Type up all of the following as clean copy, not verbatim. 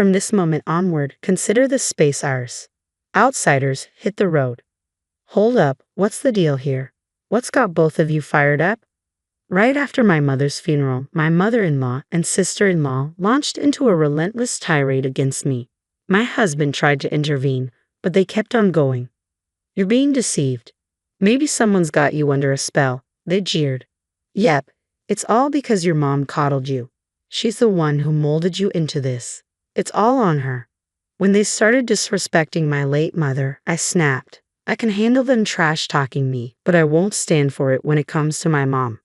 From this moment onward, consider this space ours. Outsiders, hit the road. Hold up, what's the deal here? What's got both of you fired up? Right after my mother's funeral, my mother-in-law and sister-in-law launched into a relentless tirade against me. My husband tried to intervene, but they kept on going. You're being deceived. Maybe someone's got you under a spell, they jeered. Yep, it's all because your mom coddled you. She's the one who molded you into this. It's all on her. When they started disrespecting my late mother, I snapped. I can handle them trash-talking me, but I won't stand for it when it comes to my mom.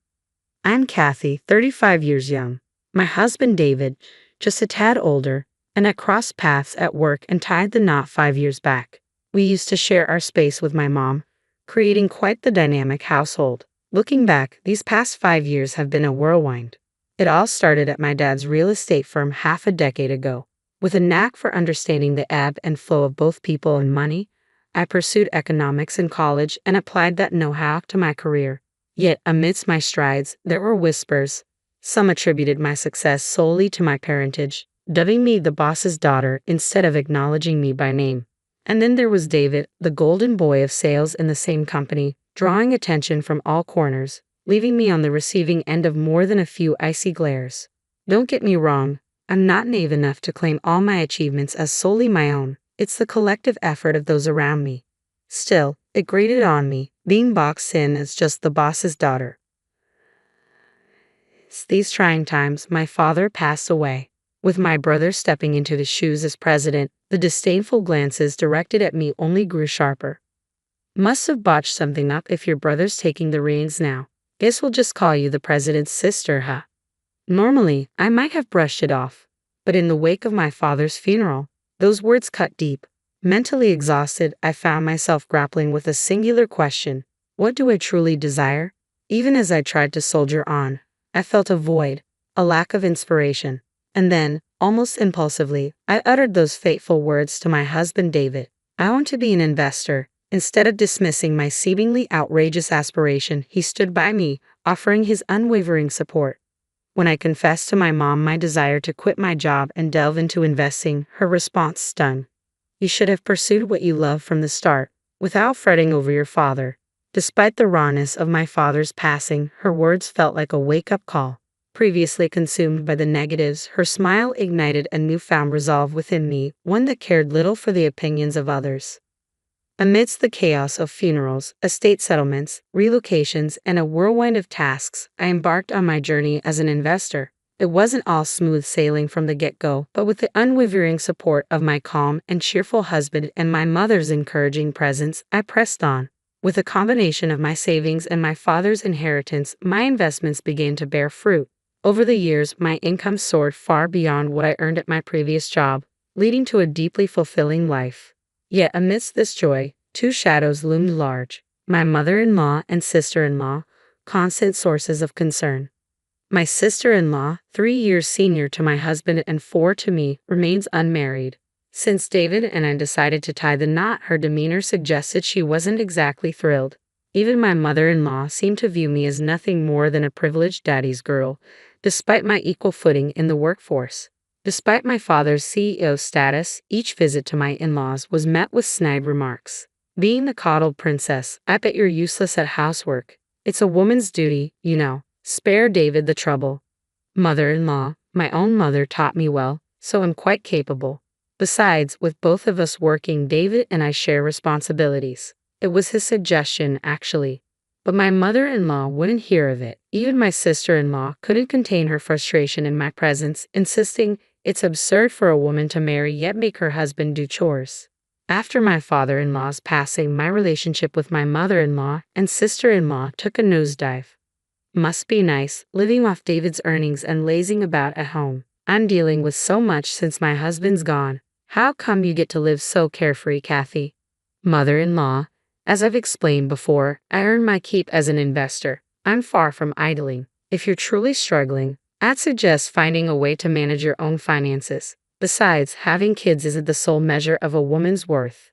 I'm Kathy, 35 years young. My husband David, just a tad older, and I crossed paths at work and tied the knot 5 years back. We used to share our space with my mom, creating quite the dynamic household. Looking back, these past 5 years have been a whirlwind. It all started at my dad's real estate firm half a decade ago. With a knack for understanding the ebb and flow of both people and money, I pursued economics in college and applied that know-how to my career. Yet, amidst my strides, there were whispers. Some attributed my success solely to my parentage, dubbing me the boss's daughter instead of acknowledging me by name. And then there was David, the golden boy of sales in the same company, drawing attention from all corners, leaving me on the receiving end of more than a few icy glares. Don't get me wrong, I'm not naive enough to claim all my achievements as solely my own. It's the collective effort of those around me. Still, it grated on me, being boxed in as just the boss's daughter. These trying times, my father passed away. With my brother stepping into the shoes as president, the disdainful glances directed at me only grew sharper. Must have botched something up if your brother's taking the reins now. Guess we'll just call you the president's sister, huh? Normally, I might have brushed it off, but in the wake of my father's funeral, those words cut deep. Mentally exhausted, I found myself grappling with a singular question. What do I truly desire? Even as I tried to soldier on, I felt a void, a lack of inspiration. And then, almost impulsively, I uttered those fateful words to my husband David. I want to be an investor. Instead of dismissing my seemingly outrageous aspiration, he stood by me, offering his unwavering support. When I confessed to my mom my desire to quit my job and delve into investing, her response stung. You should have pursued what you love from the start, without fretting over your father. Despite the rawness of my father's passing, her words felt like a wake-up call. Previously consumed by the negatives, her smile ignited a newfound resolve within me, one that cared little for the opinions of others. Amidst the chaos of funerals, estate settlements, relocations, and a whirlwind of tasks, I embarked on my journey as an investor. It wasn't all smooth sailing from the get-go, but with the unwavering support of my calm and cheerful husband and my mother's encouraging presence, I pressed on. With a combination of my savings and my father's inheritance, my investments began to bear fruit. Over the years, my income soared far beyond what I earned at my previous job, leading to a deeply fulfilling life. Yet amidst this joy, two shadows loomed large: my mother-in-law and sister-in-law, constant sources of concern. My sister-in-law, 3 years senior to my husband and 4 to me, remains unmarried. Since David and I decided to tie the knot, her demeanor suggested she wasn't exactly thrilled. Even my mother-in-law seemed to view me as nothing more than a privileged daddy's girl, despite my equal footing in the workforce. Despite my father's CEO status, each visit to my in-laws was met with snide remarks. Being the coddled princess, I bet you're useless at housework. It's a woman's duty, you know. Spare David the trouble. Mother-in-law, my own mother taught me well, so I'm quite capable. Besides, with both of us working, David and I share responsibilities. It was his suggestion, actually. But my mother-in-law wouldn't hear of it. Even my sister-in-law couldn't contain her frustration in my presence, insisting it's absurd for a woman to marry yet make her husband do chores. After my father-in-law's passing, my relationship with my mother-in-law and sister-in-law took a nosedive. Must be nice, living off David's earnings and lazing about at home. I'm dealing with so much since my husband's gone. How come you get to live so carefree, Kathy? Mother-in-law, as I've explained before, I earn my keep as an investor. I'm far from idling. If you're truly struggling, I'd suggest finding a way to manage your own finances. Besides, having kids isn't the sole measure of a woman's worth.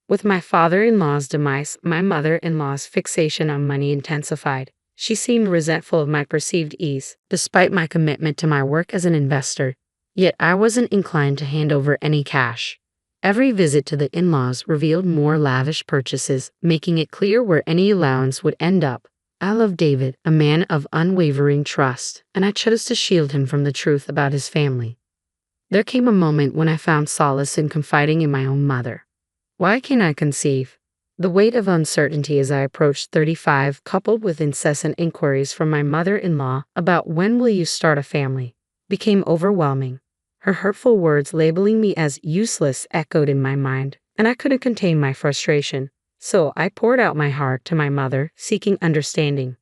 With my father-in-law's demise, my mother-in-law's fixation on money intensified. She seemed resentful of my perceived ease, despite my commitment to my work as an investor. Yet I wasn't inclined to hand over any cash. Every visit to the in-laws revealed more lavish purchases, making it clear where any allowance would end up. I loved David, a man of unwavering trust, and I chose to shield him from the truth about his family. There came a moment when I found solace in confiding in my own mother. Why can't I conceive? The weight of uncertainty as I approached 35, coupled with incessant inquiries from my mother-in-law about when will you start a family, became overwhelming. Her hurtful words labeling me as useless echoed in my mind, and I couldn't contain my frustration. So I poured out my heart to my mother, seeking understanding.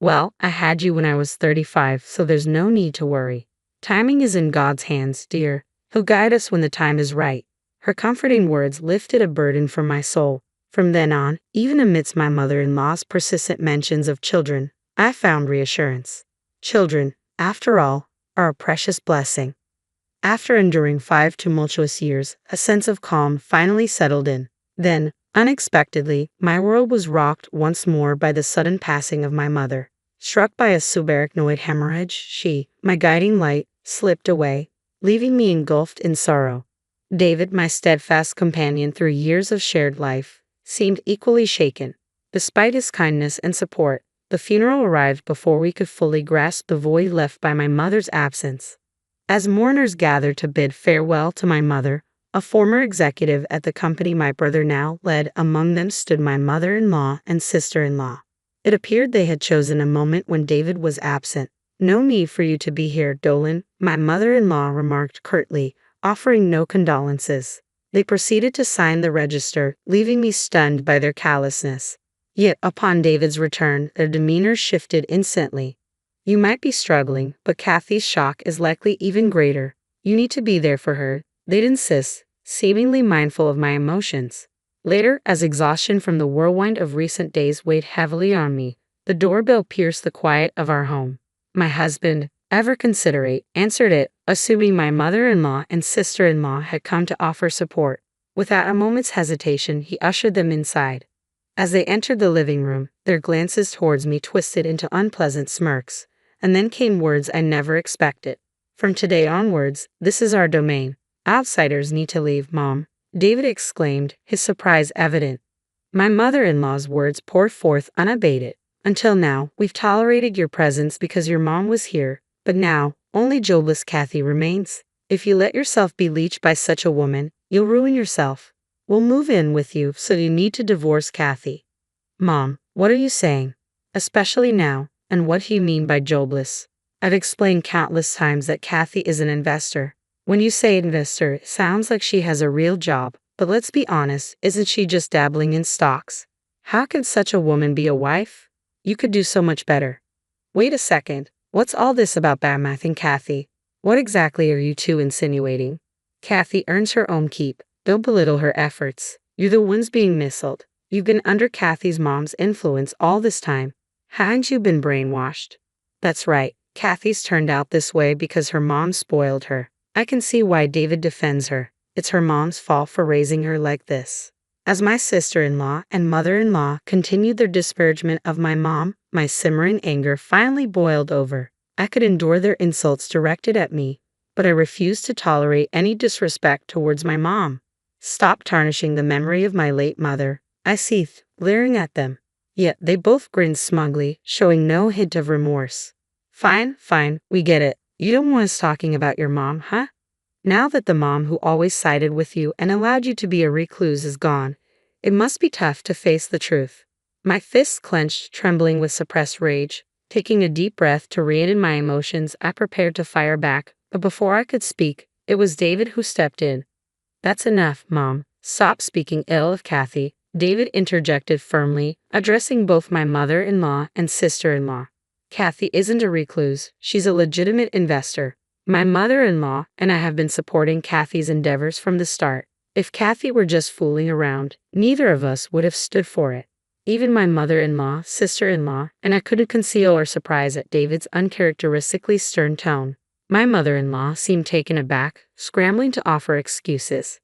Well, I had you when I was 35, so there's no need to worry. Timing is in God's hands, dear. He'll guide us when the time is right. Her comforting words lifted a burden from my soul. From then on, even amidst my mother-in-law's persistent mentions of children, I found reassurance. Children, after all, are a precious blessing. After enduring 5 tumultuous years, a sense of calm finally settled in. Then, unexpectedly, my world was rocked once more by the sudden passing of my mother. Struck by a subarachnoid hemorrhage, she, my guiding light, slipped away, leaving me engulfed in sorrow. David, my steadfast companion through years of shared life, seemed equally shaken. Despite his kindness and support, the funeral arrived before we could fully grasp the void left by my mother's absence. As mourners gathered to bid farewell to my mother, a former executive at the company my brother now led, among them stood my mother-in-law and sister-in-law. It appeared they had chosen a moment when David was absent. "No need for you to be here, Dolan," my mother-in-law remarked curtly, offering no condolences. They proceeded to sign the register, leaving me stunned by their callousness. Yet upon David's return, their demeanor shifted instantly. "You might be struggling, but Kathy's shock is likely even greater. You need to be there for her," they'd insist, seemingly mindful of my emotions. Later, as exhaustion from the whirlwind of recent days weighed heavily on me, the doorbell pierced the quiet of our home. My husband, ever considerate, answered it, assuming my mother-in-law and sister-in-law had come to offer support. Without a moment's hesitation, he ushered them inside. As they entered the living room, their glances towards me twisted into unpleasant smirks, and then came words I never expected. "From today onwards, this is our domain. Outsiders need to leave, Mom," David exclaimed, his surprise evident. My mother-in-law's words poured forth unabated. "Until now, we've tolerated your presence because your mom was here, but now, only jobless Kathy remains. If you let yourself be leeched by such a woman, you'll ruin yourself. We'll move in with you, so you need to divorce Kathy." "Mom, what are you saying? Especially now, and what do you mean by jobless?" "I've explained countless times that Kathy is an investor. When you say investor, it sounds like she has a real job, but let's be honest, isn't she just dabbling in stocks? How could such a woman be a wife? You could do so much better." "Wait a second, what's all this about badmouthing Kathy? What exactly are you two insinuating?" "Kathy earns her own keep. Don't belittle her efforts. You're the ones being misled. You've been under Kathy's mom's influence all this time. Haven't you been brainwashed?" "That's right. Kathy's turned out this way because her mom spoiled her. I can see why David defends her. It's her mom's fault for raising her like this." As my sister-in-law and mother-in-law continued their disparagement of my mom, my simmering anger finally boiled over. I could endure their insults directed at me, but I refused to tolerate any disrespect towards my mom. "Stop tarnishing the memory of my late mother," I seethed, glaring at them. Yet they both grinned smugly, showing no hint of remorse. Fine, we get it. You don't want us talking about your mom, huh? Now that the mom who always sided with you and allowed you to be a recluse is gone, it must be tough to face the truth." My fists clenched, trembling with suppressed rage. Taking a deep breath to rein in my emotions, I prepared to fire back, but before I could speak, it was David who stepped in. "That's enough, Mom. Stop speaking ill of Kathy," David interjected firmly, addressing both my mother-in-law and sister-in-law. "Kathy isn't a recluse. She's a legitimate investor. My mother-in-law and I have been supporting Kathy's endeavors from the start. If Kathy were just fooling around, neither of us would have stood for it." Even my mother-in-law, sister-in-law, and I couldn't conceal our surprise at David's uncharacteristically stern tone. My mother-in-law seemed taken aback, scrambling to offer excuses.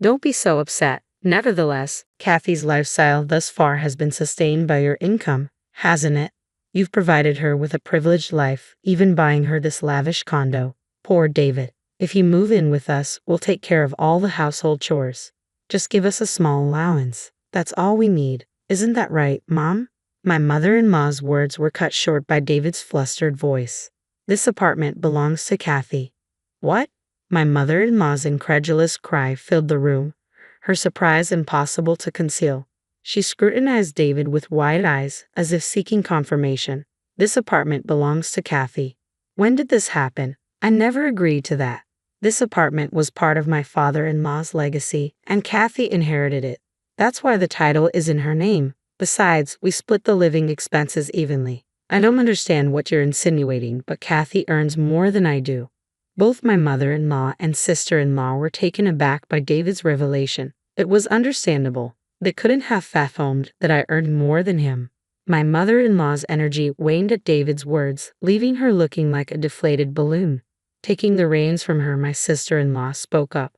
"Don't be so upset. Nevertheless, Kathy's lifestyle thus far has been sustained by your income, hasn't it? You've provided her with a privileged life, even buying her this lavish condo." Poor David. If you move in with us, we'll take care of all the household chores. Just give us a small allowance. That's all we need. Isn't that right, Mom? My mother-in-law's words were cut short by David's flustered voice. This apartment belongs to Kathy. What? My mother-in-law's incredulous cry filled the room, her surprise impossible to conceal. She scrutinized David with wide eyes, as if seeking confirmation. This apartment belongs to Kathy. When did this happen? I never agreed to that. This apartment was part of my father-in-law's legacy, and Kathy inherited it. That's why the title is in her name. Besides, we split the living expenses evenly. I don't understand what you're insinuating, but Kathy earns more than I do. Both my mother-in-law and sister-in-law were taken aback by David's revelation. It was understandable. They couldn't have fathomed that I earned more than him. My mother-in-law's energy waned at David's words, leaving her looking like a deflated balloon. Taking the reins from her, my sister-in-law spoke up.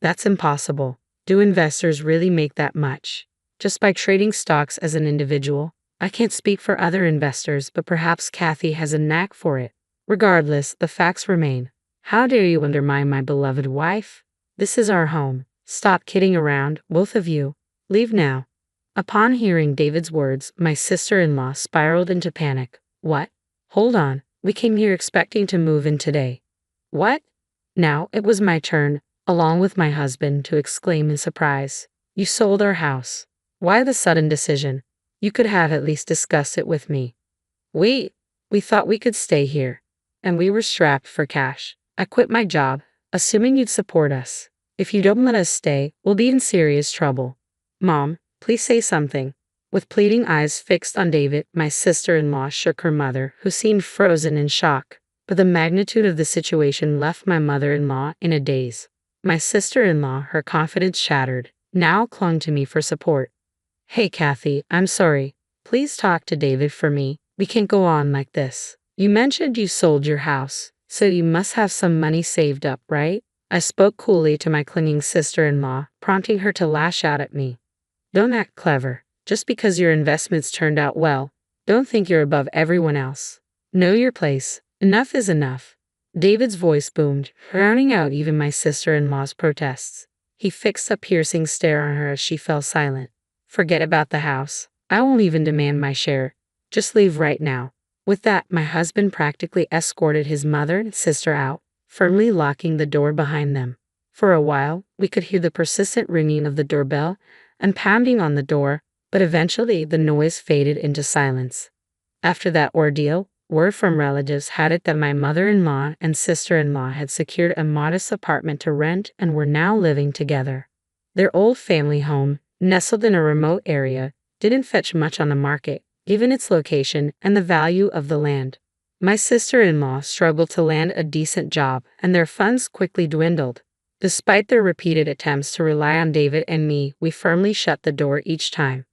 That's impossible. Do investors really make that much? Just by trading stocks as an individual? I can't speak for other investors, but perhaps Kathy has a knack for it. Regardless, the facts remain. How dare you undermine my beloved wife? This is our home. Stop kidding around, both of you. Leave now. Upon hearing David's words, my sister-in-law spiraled into panic. What? Hold on. We came here expecting to move in today. What? Now it was my turn, along with my husband, to exclaim in surprise. You sold our house. Why the sudden decision? You could have at least discussed it with me. We thought we could stay here. And we were strapped for cash. I quit my job, assuming you'd support us. If you don't let us stay, we'll be in serious trouble. Mom, please say something. With pleading eyes fixed on David, my sister-in-law shook her mother, who seemed frozen in shock. But the magnitude of the situation left my mother-in-law in a daze. My sister-in-law, her confidence shattered, now clung to me for support. Hey, Kathy, I'm sorry. Please talk to David for me. We can't go on like this. You mentioned you sold your house, so you must have some money saved up, right? I spoke coolly to my clinging sister-in-law, prompting her to lash out at me. Don't act clever. Just because your investments turned out well, don't think you're above everyone else. Know your place. Enough is enough. David's voice boomed, drowning out even my sister-in-law's protests. He fixed a piercing stare on her as she fell silent. Forget about the house. I won't even demand my share. Just leave right now. With that, my husband practically escorted his mother and sister out, firmly locking the door behind them. For a while, we could hear the persistent ringing of the doorbell and pounding on the door, but eventually the noise faded into silence. After that ordeal, word from relatives had it that my mother-in-law and sister-in-law had secured a modest apartment to rent and were now living together. Their old family home, nestled in a remote area, didn't fetch much on the market, given its location and the value of the land. My sister-in-law struggled to land a decent job, and their funds quickly dwindled. Despite their repeated attempts to rely on David and me, we firmly shut the door each time.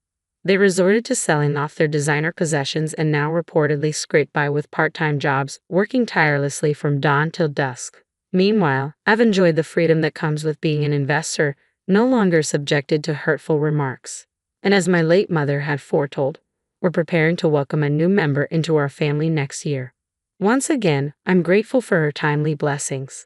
They resorted to selling off their designer possessions and now reportedly scrape by with part-time jobs, working tirelessly from dawn till dusk. Meanwhile, I've enjoyed the freedom that comes with being an investor, no longer subjected to hurtful remarks. And as my late mother had foretold, we're preparing to welcome a new member into our family next year. Once again, I'm grateful for her timely blessings.